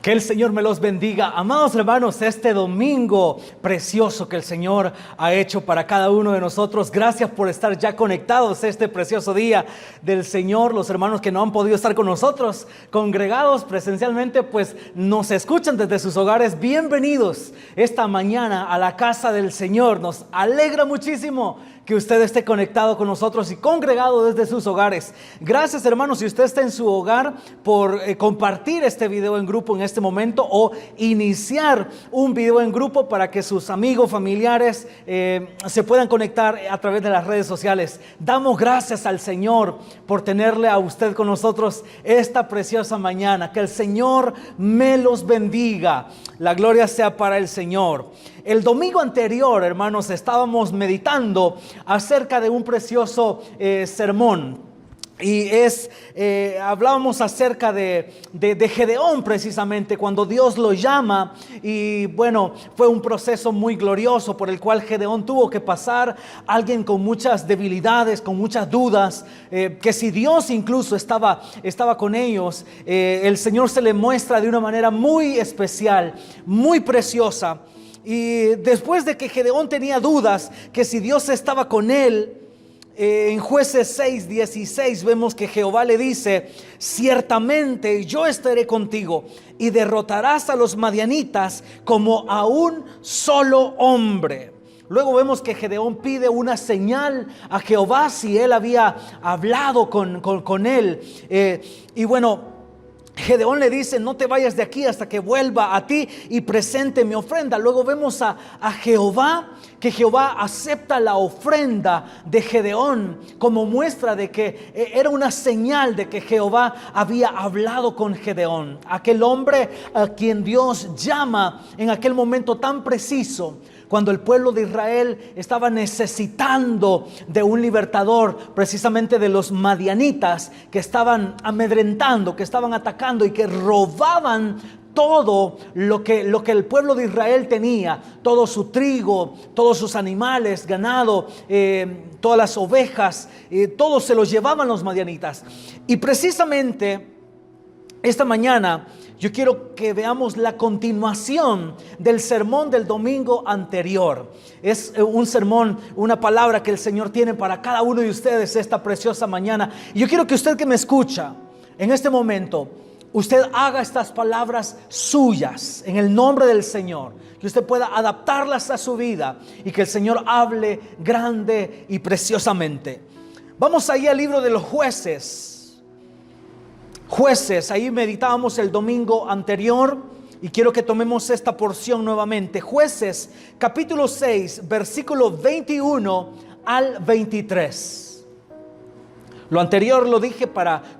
Que el Señor me los bendiga. Amados hermanos, este domingo precioso que el Señor ha hecho para cada uno de nosotros. Gracias por estar ya conectados a este precioso día del Señor. Los hermanos que no han podido estar con nosotros, congregados presencialmente, pues nos escuchan desde sus hogares. Bienvenidos esta mañana a la casa del Señor. Nos alegra muchísimo que usted esté conectado con nosotros y congregado desde sus hogares. Gracias, hermanos, si usted está en su hogar, por compartir este video en grupo en este momento o iniciar un video en grupo para que sus amigos, familiares se puedan conectar a través de las redes sociales. Damos gracias al Señor por tenerle a usted con nosotros esta preciosa mañana. Que el Señor me los bendiga. La gloria sea para el Señor. El domingo anterior, hermanos, estábamos meditando acerca de un precioso sermón. Y hablábamos acerca de Gedeón, precisamente, cuando Dios lo llama. Y bueno, fue un proceso muy glorioso por el cual Gedeón tuvo que pasar. Alguien con muchas debilidades, con muchas dudas, que si Dios incluso estaba con ellos, el Señor se le muestra de una manera muy especial, muy preciosa. Y después de que Gedeón tenía dudas que si Dios estaba con él, en Jueces 6:16 vemos que Jehová le dice: ciertamente yo estaré contigo y derrotarás a los madianitas como a un solo hombre. Luego vemos que Gedeón pide una señal a Jehová si él había hablado con él. Y bueno, Gedeón le dice: no te vayas de aquí hasta que vuelva a ti y presente mi ofrenda. Luego vemos a Jehová, que Jehová acepta la ofrenda de Gedeón como muestra de que era una señal de que Jehová había hablado con Gedeón, aquel hombre a quien Dios llama en aquel momento tan preciso, cuando el pueblo de Israel estaba necesitando de un libertador, precisamente de los madianitas que estaban amedrentando, que estaban atacando y que robaban todo lo que el pueblo de Israel tenía, todo su trigo, todos sus animales, ganado, todas las ovejas, todo se los llevaban los madianitas. Y precisamente esta mañana yo quiero que veamos la continuación del sermón del domingo anterior. Es un sermón, una palabra que el Señor tiene para cada uno de ustedes esta preciosa mañana. Y yo quiero que usted que me escucha en este momento, usted haga estas palabras suyas en el nombre del Señor. Que usted pueda adaptarlas a su vida y que el Señor hable grande y preciosamente. Vamos ahí al libro de los Jueces. Jueces, ahí meditábamos el domingo anterior y quiero que tomemos esta porción nuevamente. Jueces, capítulo 6, versículo 21 al 23. Lo anterior lo dije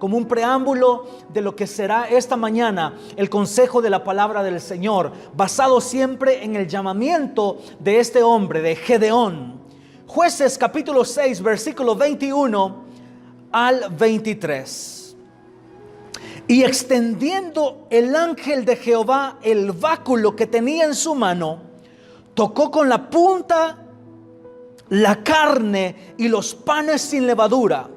como un preámbulo de lo que será esta mañana el consejo de la palabra del Señor, basado siempre en el llamamiento de este hombre, de Gedeón. Jueces, capítulo 6, versículo 21 al 23. Y extendiendo el ángel de Jehová el báculo que tenía en su mano, tocó con la punta la carne y los panes sin levadura.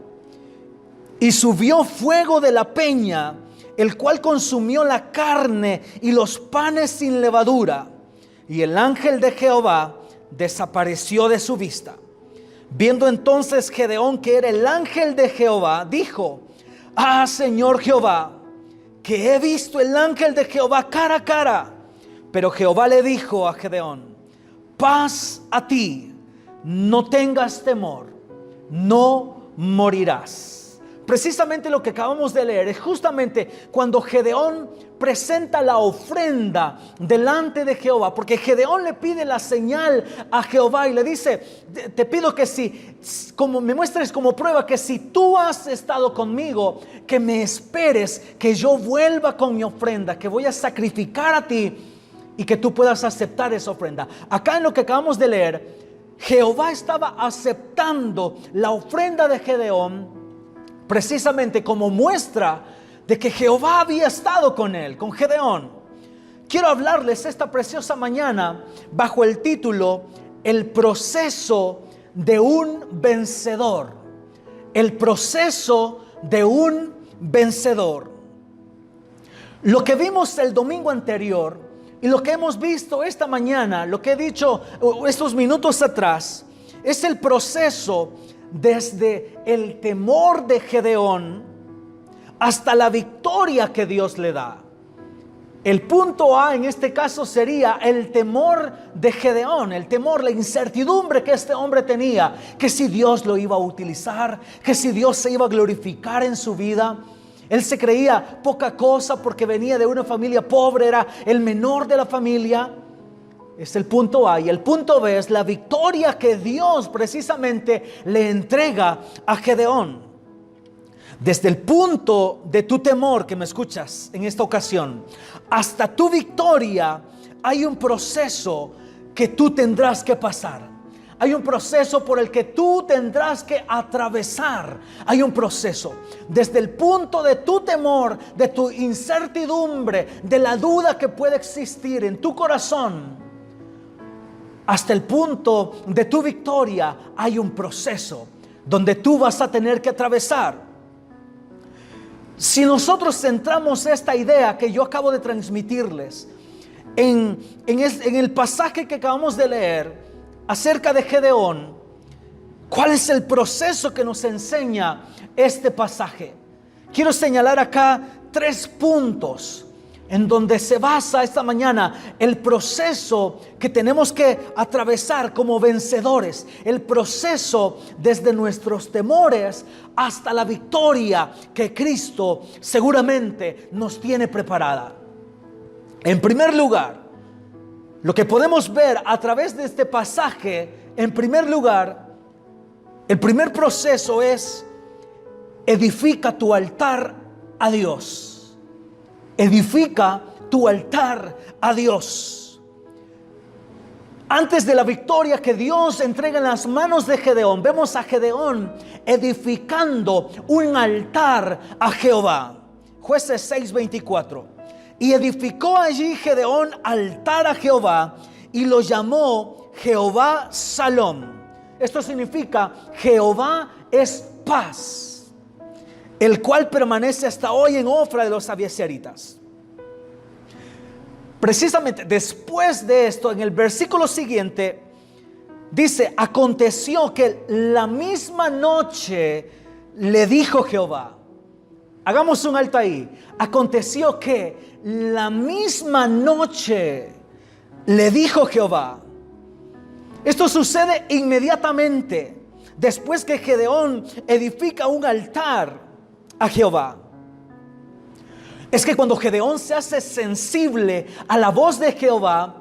Y subió fuego de la peña, el cual consumió la carne y los panes sin levadura. Y el ángel de Jehová desapareció de su vista. Viendo entonces Gedeón que era el ángel de Jehová, dijo: ah, Señor Jehová, que he visto el ángel de Jehová cara a cara. Pero Jehová le dijo a Gedeón: paz a ti, no tengas temor, no morirás. Precisamente lo que acabamos de leer es justamente cuando Gedeón presenta la ofrenda delante de Jehová, porque Gedeón le pide la señal a Jehová y le dice: te pido que como me muestres como prueba que si tú has estado conmigo, que me esperes, que yo vuelva con mi ofrenda, que voy a sacrificar a ti y que tú puedas aceptar esa ofrenda. Acá en lo que acabamos de leer, Jehová estaba aceptando la ofrenda de Gedeón precisamente como muestra de que Jehová había estado con él, con Gedeón. Quiero hablarles esta preciosa mañana bajo el título: el proceso de un vencedor. El proceso de un vencedor. Lo que vimos el domingo anterior y lo que hemos visto esta mañana, lo que he dicho estos minutos atrás, es el proceso desde el temor de Gedeón hasta la victoria que Dios le da. El punto A en este caso sería el temor de Gedeón, el temor, la incertidumbre que este hombre tenía, que si Dios lo iba a utilizar, que si Dios se iba a glorificar en su vida. Él se creía poca cosa porque venía de una familia pobre, era el menor de la familia. Es el punto A. Y el punto B es la victoria que Dios precisamente le entrega a Gedeón. Desde el punto de tu temor, que me escuchas en esta ocasión, hasta tu victoria, hay un proceso que tú tendrás que pasar. Hay un proceso por el que tú tendrás que atravesar. Hay un proceso. Desde el punto de tu temor, de tu incertidumbre, de la duda que puede existir en tu corazón, hasta el punto de tu victoria, hay un proceso donde tú vas a tener que atravesar. Si nosotros centramos esta idea que yo acabo de transmitirles en el pasaje que acabamos de leer acerca de Gedeón, ¿cuál es el proceso que nos enseña este pasaje? Quiero señalar acá 3 puntos en donde se basa esta mañana el proceso que tenemos que atravesar como vencedores, el proceso desde nuestros temores hasta la victoria que Cristo seguramente nos tiene preparada. En primer lugar, lo que podemos ver a través de este pasaje, en primer lugar, el primer proceso es: edifica tu altar a Dios. Edifica tu altar a Dios. Antes de la victoria que Dios entrega en las manos de Gedeón, vemos a Gedeón edificando un altar a Jehová. Jueces 6:24. Y edificó allí Gedeón altar a Jehová y lo llamó Jehová Salom. Esto significa Jehová es paz, el cual permanece hasta hoy en Ofra de los abiezeritas. Precisamente después de esto, en el versículo siguiente, dice: aconteció que la misma noche le dijo Jehová. Hagamos un alto ahí. Aconteció que la misma noche le dijo Jehová. Esto sucede inmediatamente después que Gedeón edifica un altar a Jehová. Es que cuando Gedeón se hace sensible a la voz de Jehová,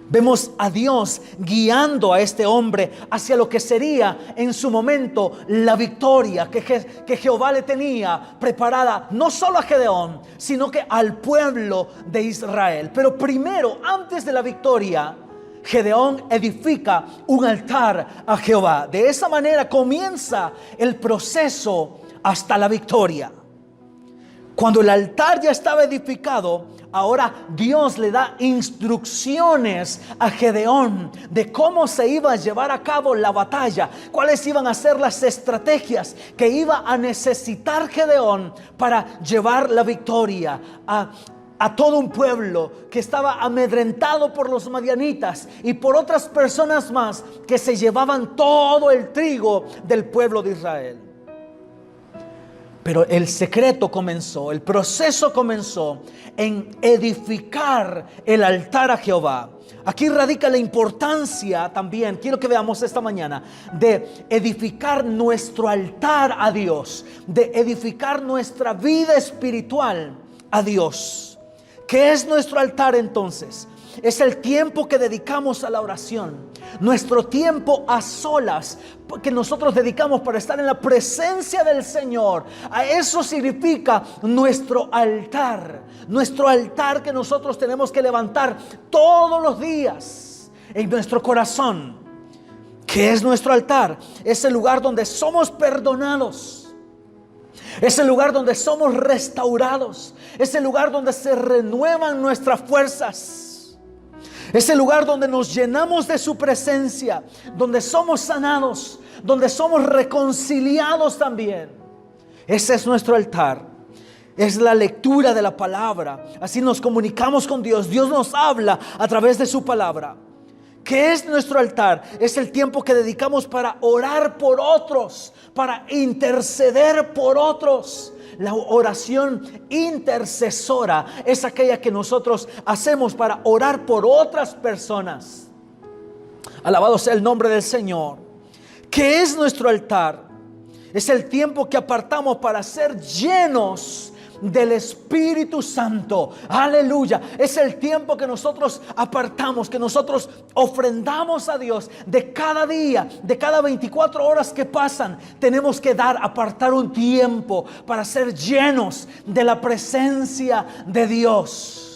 vemos a Dios guiando a este hombre hacia lo que sería en su momento la victoria que Jehová le tenía preparada, no solo a Gedeón, sino que al pueblo de Israel. Pero primero, antes de la victoria, Gedeón edifica un altar a Jehová. De esa manera comienza el proceso hasta la victoria. Cuando el altar ya estaba edificado, ahora Dios le da instrucciones a Gedeón de cómo se iba a llevar a cabo la batalla, cuáles iban a ser las estrategias que iba a necesitar Gedeón para llevar la victoria a todo un pueblo que estaba amedrentado por los madianitas y por otras personas más que se llevaban todo el trigo del pueblo de Israel. Pero el secreto comenzó, el proceso comenzó en edificar el altar a Jehová. Aquí radica la importancia también, quiero que veamos esta mañana, de edificar nuestro altar a Dios, de edificar nuestra vida espiritual a Dios. ¿Qué es nuestro altar entonces? Es el tiempo que dedicamos a la oración, nuestro tiempo a solas que nosotros dedicamos para estar en la presencia del Señor. A eso significa nuestro altar que nosotros tenemos que levantar todos los días en nuestro corazón. ¿Qué es nuestro altar? Es el lugar donde somos perdonados. Es el lugar donde somos restaurados. Es el lugar donde se renuevan nuestras fuerzas. Es el lugar donde nos llenamos de su presencia, donde somos sanados, donde somos reconciliados también. Ese es nuestro altar. Es la lectura de la palabra. Así nos comunicamos con Dios. Dios nos habla a través de su palabra. ¿Qué es nuestro altar? Es el tiempo que dedicamos para orar por otros, para interceder por otros. La oración intercesora es aquella que nosotros hacemos para orar por otras personas. Alabado sea el nombre del Señor. ¿Qué es nuestro altar? Es el tiempo que apartamos para ser llenos del Espíritu Santo. Aleluya. Es el tiempo que nosotros apartamos, que nosotros ofrendamos a Dios. De cada día, de cada 24 horas que pasan, tenemos que apartar un tiempo para ser llenos de la presencia de Dios.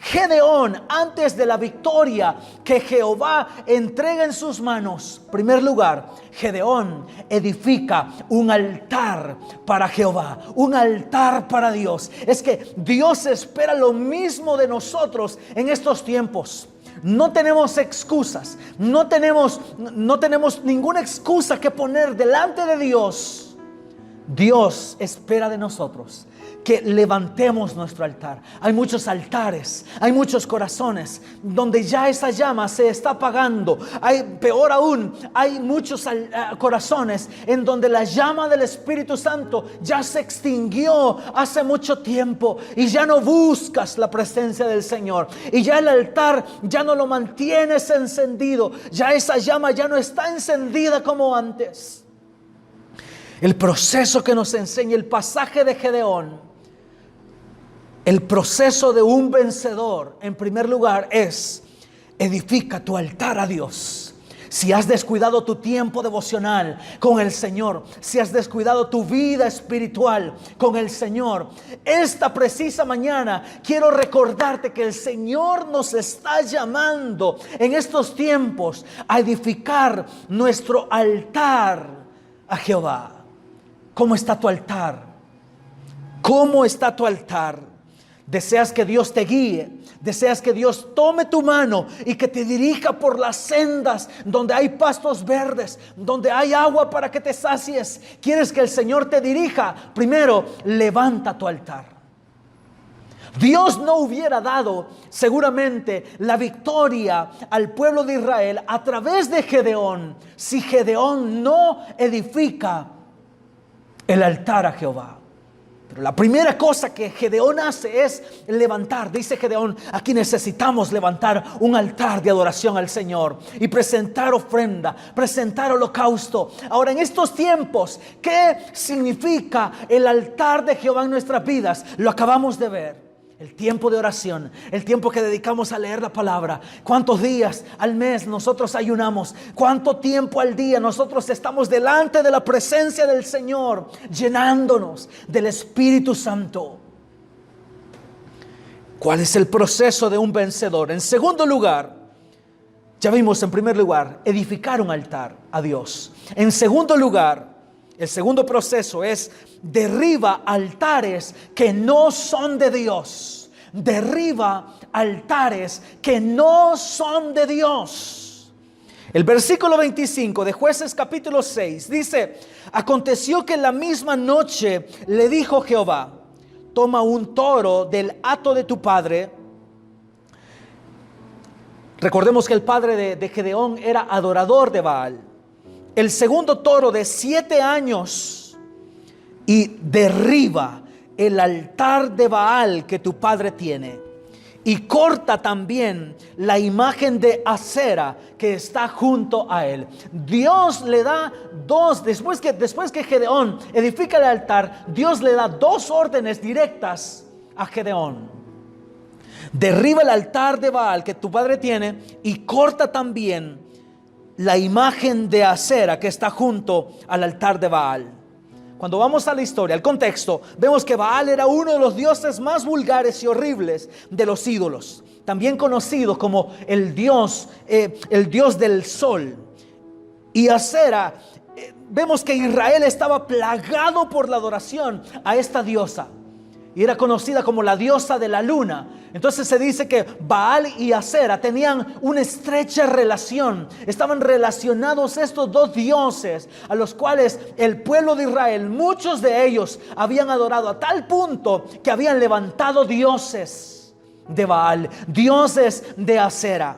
Gedeón, antes de la victoria que Jehová entrega en sus manos, en primer lugar, Gedeón edifica un altar para Jehová, un altar para Dios. Es que Dios espera lo mismo de nosotros en estos tiempos. No tenemos excusas, no tenemos ninguna excusa que poner delante de Dios. Dios espera de nosotros que levantemos nuestro altar. Hay muchos altares, hay muchos corazones donde ya esa llama se está apagando. Peor aún, hay muchos corazones en donde la llama del Espíritu Santo ya se extinguió hace mucho tiempo y ya no buscas la presencia del Señor, y ya el altar ya no lo mantienes encendido, ya esa llama ya no está encendida como antes. El proceso que nos enseña el pasaje de Gedeón, el proceso de un vencedor, en primer lugar, es: edifica tu altar a Dios. Si has descuidado tu tiempo devocional con el Señor, si has descuidado tu vida espiritual con el Señor, esta precisa mañana quiero recordarte que el Señor nos está llamando en estos tiempos a edificar nuestro altar a Jehová. ¿Cómo está tu altar? ¿Cómo está tu altar? ¿Deseas que Dios te guíe? ¿Deseas que Dios tome tu mano y que te dirija por las sendas donde hay pastos verdes, donde hay agua para que te sacies? ¿Quieres que el Señor te dirija? Primero, levanta tu altar. Dios no hubiera dado seguramente la victoria al pueblo de Israel a través de Gedeón si Gedeón no edifica el altar a Jehová. Pero la primera cosa que Gedeón hace es levantar. Dice Gedeón: aquí necesitamos levantar un altar de adoración al Señor y presentar ofrenda, presentar holocausto. Ahora, en estos tiempos, ¿qué significa el altar de Jehová en nuestras vidas? Lo acabamos de ver. El tiempo de oración, el tiempo que dedicamos a leer la palabra. ¿Cuántos días al mes nosotros ayunamos? ¿Cuánto tiempo al día nosotros estamos delante de la presencia del Señor, llenándonos del Espíritu Santo? ¿Cuál es el proceso de un vencedor? En segundo lugar, ya vimos en primer lugar, edificar un altar a Dios. En segundo lugar, el segundo proceso es: derriba altares que no son de Dios. Derriba altares que no son de Dios. El versículo 25 de Jueces capítulo 6 dice: aconteció que en la misma noche le dijo Jehová: toma un toro del hato de tu padre. Recordemos que el padre de Gedeón era adorador de Baal. El segundo toro de 7 años, y derriba el altar de Baal que tu padre tiene, y corta también la imagen de Acera que está junto a él. Dios le da después que Gedeón edifica el altar, Dios le da 2 órdenes directas a Gedeón: derriba el altar de Baal que tu padre tiene y corta también la imagen de Acera que está junto al altar de Baal. Cuando vamos a la historia, al contexto, vemos que Baal era uno de los dioses más vulgares y horribles de los ídolos, también conocido como el dios del sol. Y Acera, vemos que Israel estaba plagado por la adoración a esta diosa. y era conocida como la diosa de la luna. Entonces se dice que Baal y Asera tenían una estrecha relación. Estaban relacionados estos dos dioses, a los cuales el pueblo de Israel, muchos de ellos habían adorado a tal punto que habían levantado dioses de Baal, dioses de Asera.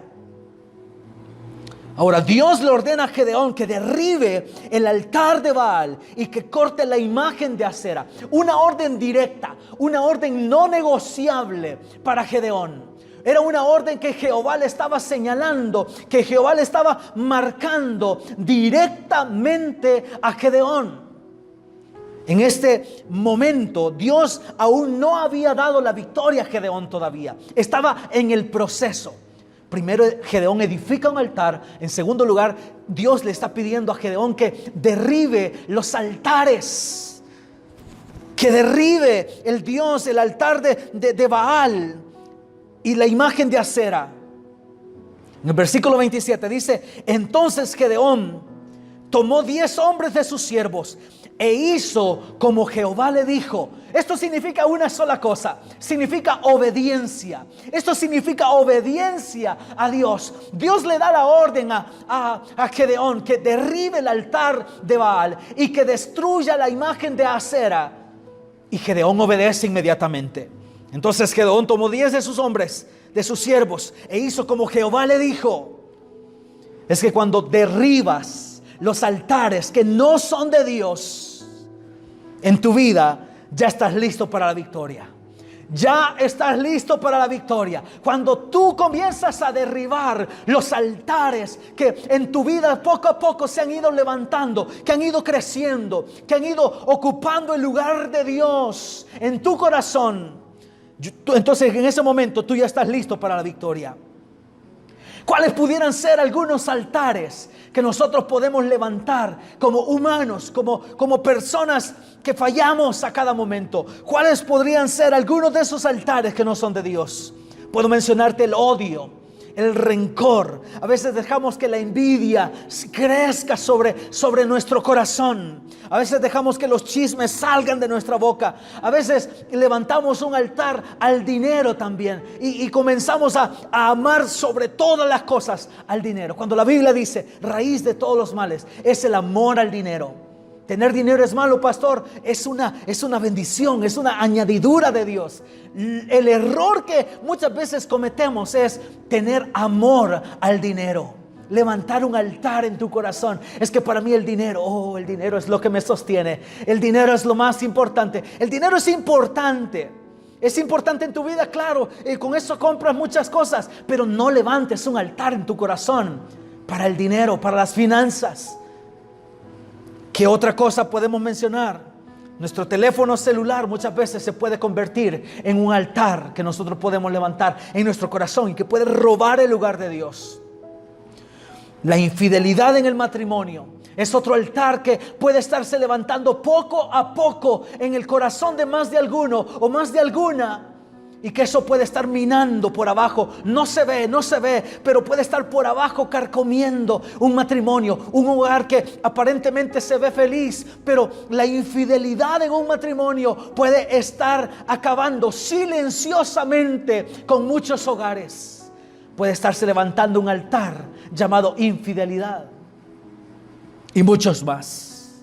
Ahora Dios le ordena a Gedeón que derribe el altar de Baal y que corte la imagen de Asera. Una orden directa, una orden no negociable para Gedeón. Era una orden que Jehová le estaba señalando, que Jehová le estaba marcando directamente a Gedeón. En este momento Dios aún no había dado la victoria a Gedeón todavía. Estaba en el proceso. Primero Gedeón edifica un altar. En segundo lugar, Dios le está pidiendo a Gedeón que derribe los altares, que derribe el altar de Baal y la imagen de Asera. En el versículo 27 dice: entonces Gedeón tomó 10 hombres de sus siervos e hizo como Jehová le dijo. Esto significa una sola cosa, significa obediencia. Esto significa obediencia a Dios. Dios le da la orden a Gedeón que derribe el altar de Baal y que destruya la imagen de Asera. Y Gedeón obedece inmediatamente. Entonces Gedeón tomó 10 de sus hombres, de sus siervos, e hizo como Jehová le dijo. Es que cuando derribas los altares que no son de Dios en tu vida, ya estás listo para la victoria. Ya estás listo para la victoria. Cuando tú comienzas a derribar los altares que en tu vida poco a poco se han ido levantando, que han ido creciendo, que han ido ocupando el lugar de Dios en tu corazón, entonces en ese momento tú ya estás listo para la victoria. ¿Cuáles pudieran ser algunos altares que nosotros podemos levantar como humanos, como personas que fallamos a cada momento? ¿Cuáles podrían ser algunos de esos altares que no son de Dios? Puedo mencionarte el odio, el rencor. A veces dejamos que la envidia crezca sobre nuestro corazón. A veces dejamos que los chismes salgan de nuestra boca. A veces levantamos un altar al dinero también y comenzamos a amar sobre todas las cosas al dinero. Cuando la Biblia dice raíz de todos los males es el amor al dinero. Tener dinero es malo, pastor. Es una bendición, es una añadidura de Dios. El error que muchas veces cometemos es tener amor al dinero. Levantar un altar en tu corazón. Es que para mí el dinero es lo que me sostiene. El dinero es lo más importante. El dinero es importante. Es importante en tu vida, claro. Y con eso compras muchas cosas. Pero no levantes un altar en tu corazón para el dinero, para las finanzas. ¿Qué otra cosa podemos mencionar? Nuestro teléfono celular muchas veces se puede convertir en un altar que nosotros podemos levantar en nuestro corazón y que puede robar el lugar de Dios. La infidelidad en el matrimonio es otro altar que puede estarse levantando poco a poco en el corazón de más de alguno o más de alguna. Y que eso puede estar minando por abajo. No se ve, pero puede estar por abajo carcomiendo un matrimonio, un hogar que aparentemente se ve feliz. Pero la infidelidad en un matrimonio puede estar acabando silenciosamente con muchos hogares. Puede estarse levantando un altar llamado infidelidad. Y muchos más.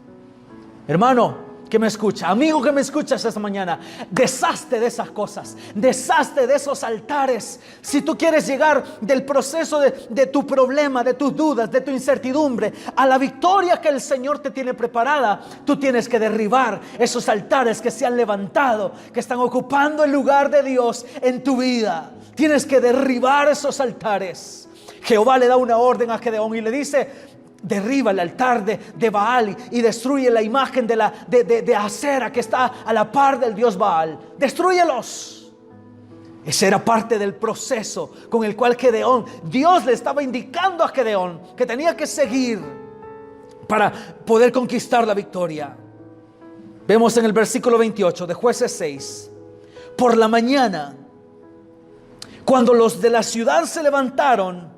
Hermano que me escucha, amigo que me escuchas esta mañana, deshazte de esas cosas, deshazte de esos altares. Si tú quieres llegar del proceso de tu problema, de tus dudas, de tu incertidumbre, a la victoria que el Señor te tiene preparada, tú tienes que derribar esos altares que se han levantado, que están ocupando el lugar de Dios en tu vida. Tienes que derribar esos altares. Jehová le da una orden a Gedeón y le dice: derriba el altar de Baal y destruye la imagen de Asera que está a la par del Dios Baal. Destrúyelos. Ese era parte del proceso con el cual Dios le estaba indicando a Gedeón que tenía que seguir para poder conquistar la victoria. Vemos en el versículo 28 de Jueces 6: por la mañana, cuando los de la ciudad se levantaron,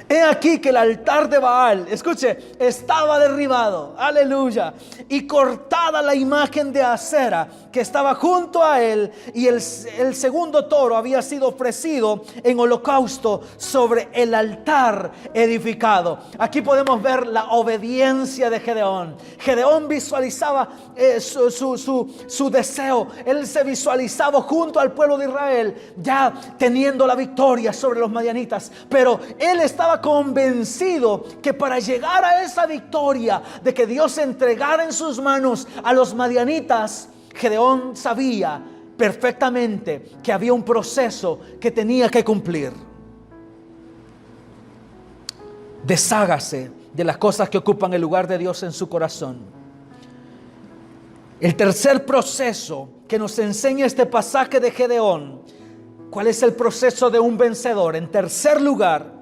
He aquí que el altar de Baal, escuche, estaba derribado, aleluya, y cortada la imagen de Acera que estaba junto a él, y el segundo toro había sido ofrecido en holocausto sobre el altar edificado. Aquí podemos ver la obediencia de Gedeón. Gedeón visualizaba su deseo. Él se visualizaba junto al pueblo de Israel, ya teniendo la victoria sobre los madianitas, pero él estaba convencido que para llegar a esa victoria, de que Dios entregara en sus manos a los madianitas, Gedeón sabía perfectamente que había un proceso que tenía que cumplir. Deshágase de las cosas que ocupan el lugar de Dios en su corazón. El tercer proceso que nos enseña este pasaje de Gedeón, ¿cuál es el proceso de un vencedor? En tercer lugar,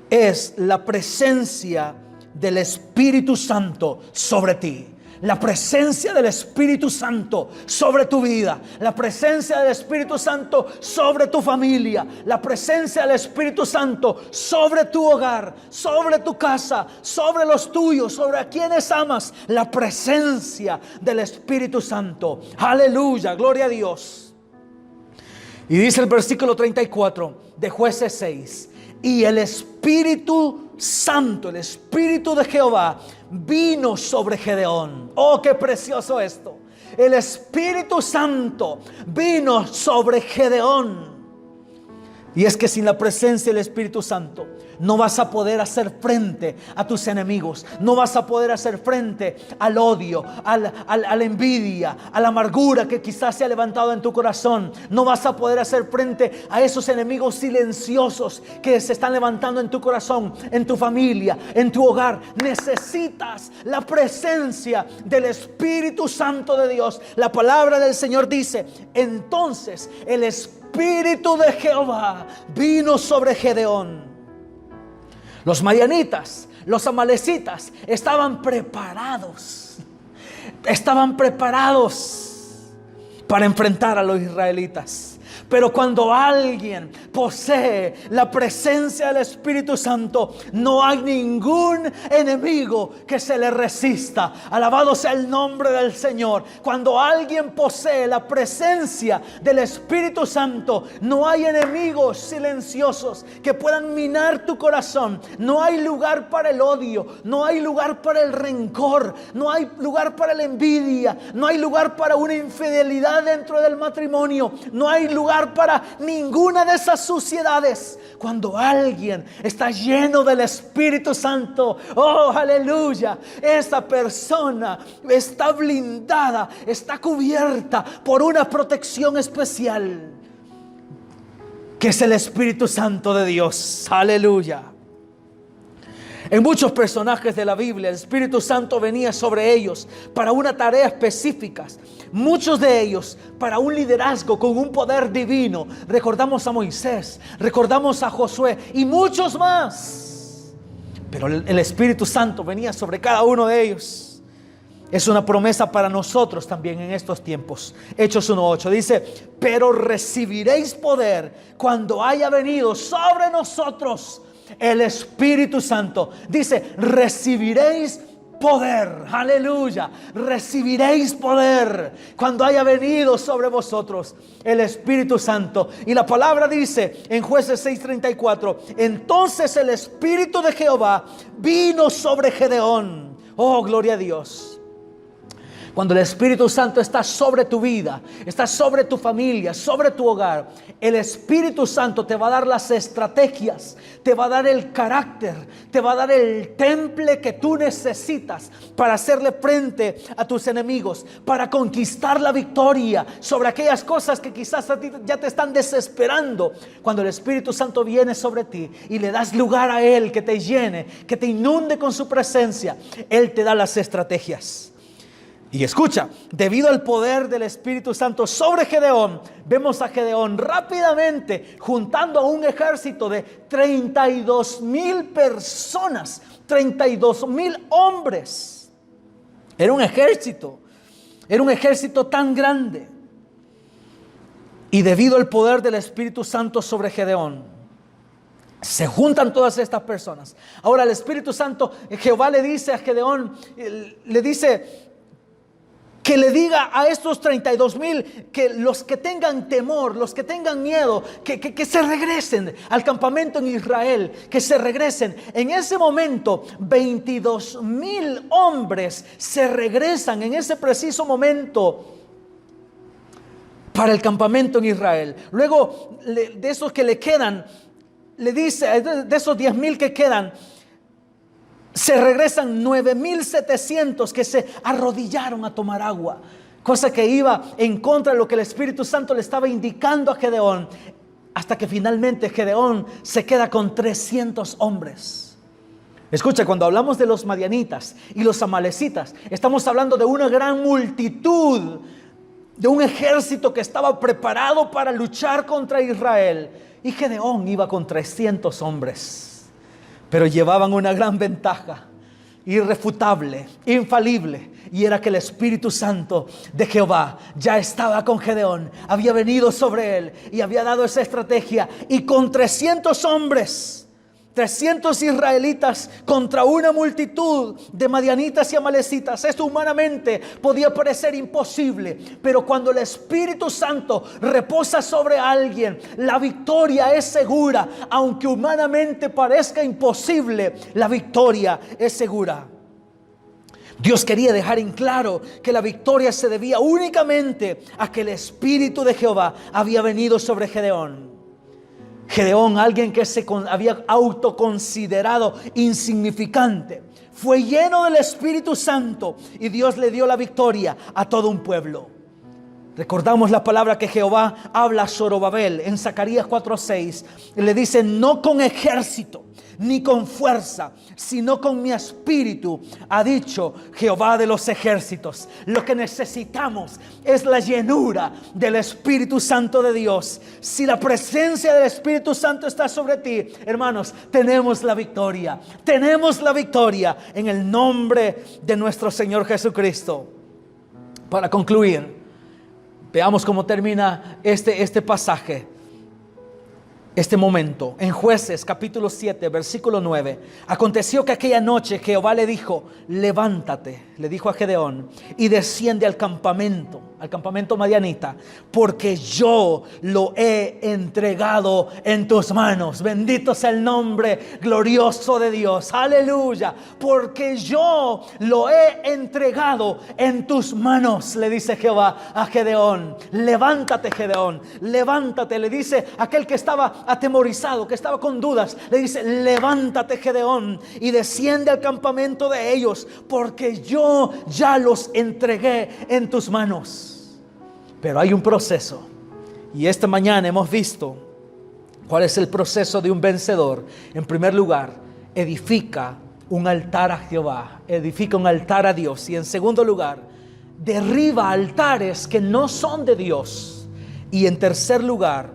es la presencia del Espíritu Santo sobre ti. La presencia del Espíritu Santo sobre tu vida. La presencia del Espíritu Santo sobre tu familia. La presencia del Espíritu Santo sobre tu hogar, sobre tu casa, sobre los tuyos, sobre a quienes amas. La presencia del Espíritu Santo. Aleluya, gloria a Dios. Y dice el versículo 34 de Jueces 6. Y el Espíritu Santo, el Espíritu de Jehová, vino sobre Gedeón. Oh, qué precioso esto. El Espíritu Santo vino sobre Gedeón. Y es que sin la presencia del Espíritu Santo no vas a poder hacer frente a tus enemigos. No vas a poder hacer frente al odio, a la envidia, a la amargura que quizás se ha levantado en tu corazón. No vas a poder hacer frente a esos enemigos silenciosos que se están levantando en tu corazón, en tu familia, en tu hogar. Necesitas la presencia del Espíritu Santo de Dios. La palabra del Señor dice: entonces el Espíritu de Jehová vino sobre Gedeón. Los madianitas, los amalecitas estaban preparados para enfrentar a los israelitas. Pero cuando alguien posee la presencia del Espíritu Santo, no hay ningún enemigo que se le resista. Alabado sea el nombre del Señor. Cuando alguien posee la presencia del Espíritu Santo, no hay enemigos silenciosos que puedan minar tu corazón. No hay lugar para el odio, no hay lugar para el rencor, no hay lugar para la envidia, no hay lugar para una infidelidad dentro del matrimonio, no hay lugar para ninguna de esas suciedades. Cuando alguien está lleno del Espíritu Santo, oh aleluya, esa persona está blindada, está cubierta por una protección especial, que es el Espíritu Santo de Dios. Aleluya. En muchos personajes de la Biblia, el Espíritu Santo venía sobre ellos para una tarea específica. Muchos de ellos para un liderazgo con un poder divino. Recordamos a Moisés, recordamos a Josué y muchos más. Pero el Espíritu Santo venía sobre cada uno de ellos. Es una promesa para nosotros también en estos tiempos. Hechos 1:8 dice: pero recibiréis poder cuando haya venido sobre nosotros el Espíritu Santo. Dice: recibiréis poder. Aleluya. Recibiréis poder cuando haya venido sobre vosotros el Espíritu Santo. Y la palabra dice en Jueces 6:34: entonces el Espíritu de Jehová vino sobre Gedeón. Oh, gloria a Dios. Cuando el Espíritu Santo está sobre tu vida, está sobre tu familia, sobre tu hogar, el Espíritu Santo te va a dar las estrategias, te va a dar el carácter, te va a dar el temple que tú necesitas para hacerle frente a tus enemigos, para conquistar la victoria sobre aquellas cosas que quizás a ti ya te están desesperando. Cuando el Espíritu Santo viene sobre ti y le das lugar a Él, que te llene, que te inunde con su presencia, Él te da las estrategias. Y escucha, debido al poder del Espíritu Santo sobre Gedeón, vemos a Gedeón rápidamente juntando a un ejército de 32,000 personas, 32,000 hombres. Era un ejército tan grande. Y debido al poder del Espíritu Santo sobre Gedeón, Se juntan todas estas personas. Ahora el Espíritu Santo, Jehová le dice a Gedeón, le dice que le diga a estos 32,000 que los que tengan temor, los que tengan miedo, que se regresen al campamento en Israel, que se regresen. En ese momento 22,000 hombres se regresan en ese preciso momento para el campamento en Israel. Luego de esos que le quedan, le dice, de esos 10,000 que quedan, se regresan 9,700 que se arrodillaron a tomar agua, cosa que iba en contra de lo que el Espíritu Santo le estaba indicando a Gedeón, hasta que finalmente Gedeón se queda con 300 hombres. Escucha, cuando hablamos de los madianitas y los amalecitas, estamos hablando de una gran multitud, de un ejército que estaba preparado para luchar contra Israel. Y Gedeón iba con 300 hombres, pero llevaban una gran ventaja, irrefutable, infalible, y era que el Espíritu Santo de Jehová ya estaba con Gedeón, había venido sobre él y había dado esa estrategia. Y con 300 hombres, 300 israelitas contra una multitud de madianitas y amalecitas, esto humanamente podía parecer imposible, pero cuando el Espíritu Santo reposa sobre alguien, la victoria es segura. Aunque humanamente parezca imposible, la victoria es segura. Dios quería dejar en claro que la victoria se debía únicamente a que el Espíritu de Jehová había venido sobre Gedeón. Gedeón, alguien que se había autoconsiderado insignificante, fue lleno del Espíritu Santo y Dios le dio la victoria a todo un pueblo. Recordamos la palabra que Jehová habla a Zorobabel en Zacarías 4:6. Le dice: no con ejército ni con fuerza, sino con mi espíritu, ha dicho Jehová de los ejércitos. Lo que necesitamos es la llenura del Espíritu Santo de Dios. Si la presencia del Espíritu Santo está sobre ti, hermanos, tenemos la victoria. Tenemos la victoria en el nombre de nuestro Señor Jesucristo. Para concluir, veamos cómo termina este pasaje, este momento. En Jueces capítulo 7 versículo 9. Aconteció que aquella noche Jehová le dijo: levántate, le dijo a Gedeón, y desciende al campamento madianita, porque yo lo he entregado en tus manos. Bendito sea el nombre glorioso de Dios. Aleluya. Porque yo lo he entregado en tus manos, le dice Jehová a Gedeón. Levántate, Gedeón, levántate. Le dice aquel que estaba atemorizado, que estaba con dudas, le dice: levántate, Gedeón, y desciende al campamento de ellos, porque yo ya los entregué en tus manos. Pero hay un proceso, y esta mañana hemos visto cuál es el proceso de un vencedor. En primer lugar, edifica un altar a Jehová, edifica un altar a Dios. Y en segundo lugar, derriba altares que no son de Dios. Y en tercer lugar,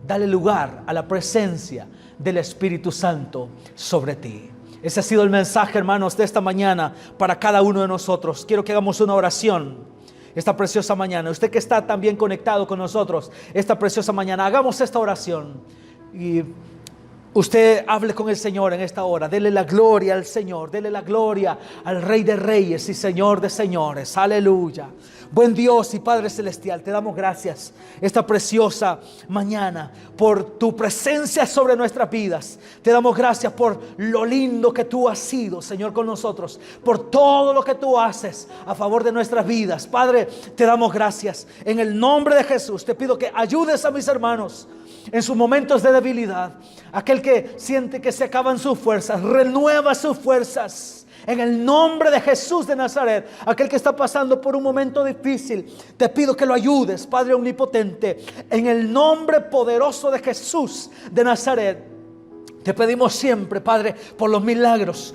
dale lugar a la presencia del Espíritu Santo sobre ti. Ese ha sido el mensaje, hermanos, de esta mañana para cada uno de nosotros. Quiero que hagamos una oración esta preciosa mañana. Usted que está también conectado con nosotros esta preciosa mañana, hagamos esta oración. Y usted hable con el Señor en esta hora. Dele la gloria al Señor. Dele la gloria al Rey de Reyes y Señor de Señores. Aleluya. Buen Dios y Padre Celestial, te damos gracias esta preciosa mañana por tu presencia sobre nuestras vidas. Te damos gracias por lo lindo que tú has sido, Señor, con nosotros, por todo lo que tú haces a favor de nuestras vidas. Padre, te damos gracias. En el nombre de Jesús te pido que ayudes a mis hermanos en sus momentos de debilidad. Aquel que siente que se acaban sus fuerzas, renueva sus fuerzas. En el nombre de Jesús de Nazaret, aquel que está pasando por un momento difícil, te pido que lo ayudes, Padre omnipotente. En el nombre poderoso de Jesús de Nazaret, te pedimos siempre, Padre, por los milagros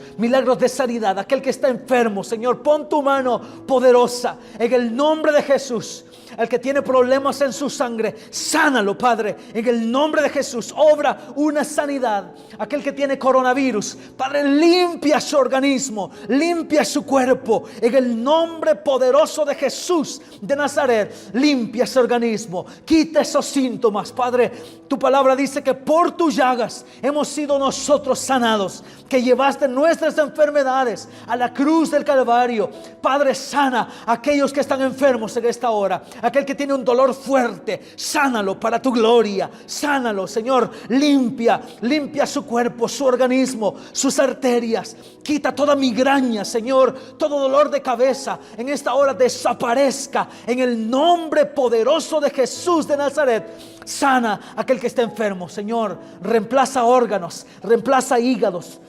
de sanidad. Aquel que está enfermo, Señor, pon tu mano poderosa en el nombre de Jesús. al que tiene problemas en su sangre, sánalo, Padre, en el nombre de Jesús. Obra una sanidad. Aquel que tiene coronavirus, Padre, limpia su organismo, limpia su cuerpo, en el nombre poderoso de Jesús de Nazaret. Limpia ese organismo, quita esos síntomas, Padre. Tu palabra dice que por tus llagas hemos sido nosotros sanados, que llevaste nuestras enfermedades a la cruz del Calvario. Padre, sana a aquellos que están enfermos en esta hora. Aquel que tiene un dolor fuerte, sánalo para tu gloria. Sánalo, Señor. Limpia su cuerpo, su organismo, sus arterias. Quita toda migraña, Señor, todo dolor de cabeza. En esta hora desaparezca en el nombre poderoso de Jesús de Nazaret. Sana a aquel que está enfermo, Señor. Reemplaza órganos, reemplaza hígados,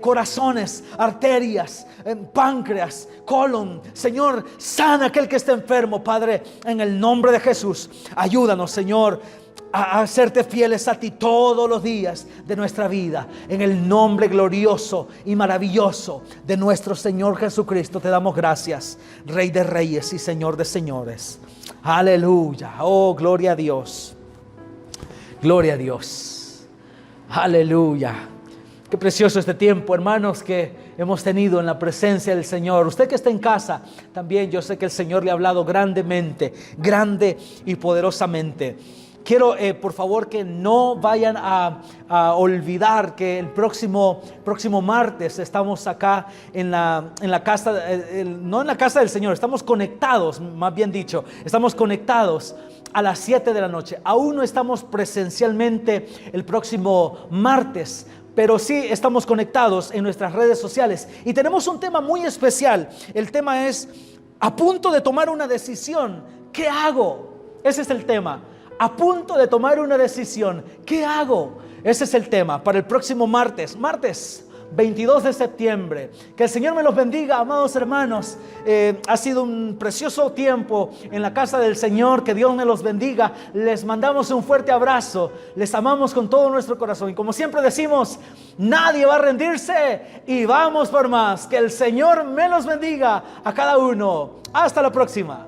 corazones, arterias, páncreas, colon. Señor, sana a aquel que está enfermo, Padre, en el nombre de Jesús. Ayúdanos, Señor, a hacerte fieles a ti todos los días de nuestra vida. En el nombre glorioso y maravilloso de nuestro Señor Jesucristo te damos gracias, Rey de reyes y Señor de señores. Aleluya. Oh, gloria a Dios. Gloria a Dios. Aleluya. Qué precioso este tiempo, hermanos, que hemos tenido en la presencia del Señor. Usted que está en casa, también yo sé que el Señor le ha hablado grandemente, grande y poderosamente. Quiero, por favor, que no vayan a olvidar que el próximo martes estamos acá en la casa, no en la casa del Señor, estamos conectados, más bien dicho, estamos conectados a las 7 de la noche. Aún no estamos presencialmente el próximo martes, pero sí estamos conectados en nuestras redes sociales. Y tenemos un tema muy especial. El tema es: a punto de tomar una decisión, ¿qué hago? Ese es el tema. A punto de tomar una decisión, ¿qué hago? Ese es el tema para el próximo martes 22 de septiembre. Que el Señor me los bendiga, amados hermanos. Ha sido un precioso tiempo en la casa del Señor. Que Dios me los bendiga. Les mandamos un fuerte abrazo. Les amamos con todo nuestro corazón. Y como siempre decimos, nadie va a rendirse y vamos por más. Que el Señor me los bendiga a cada uno. Hasta la próxima.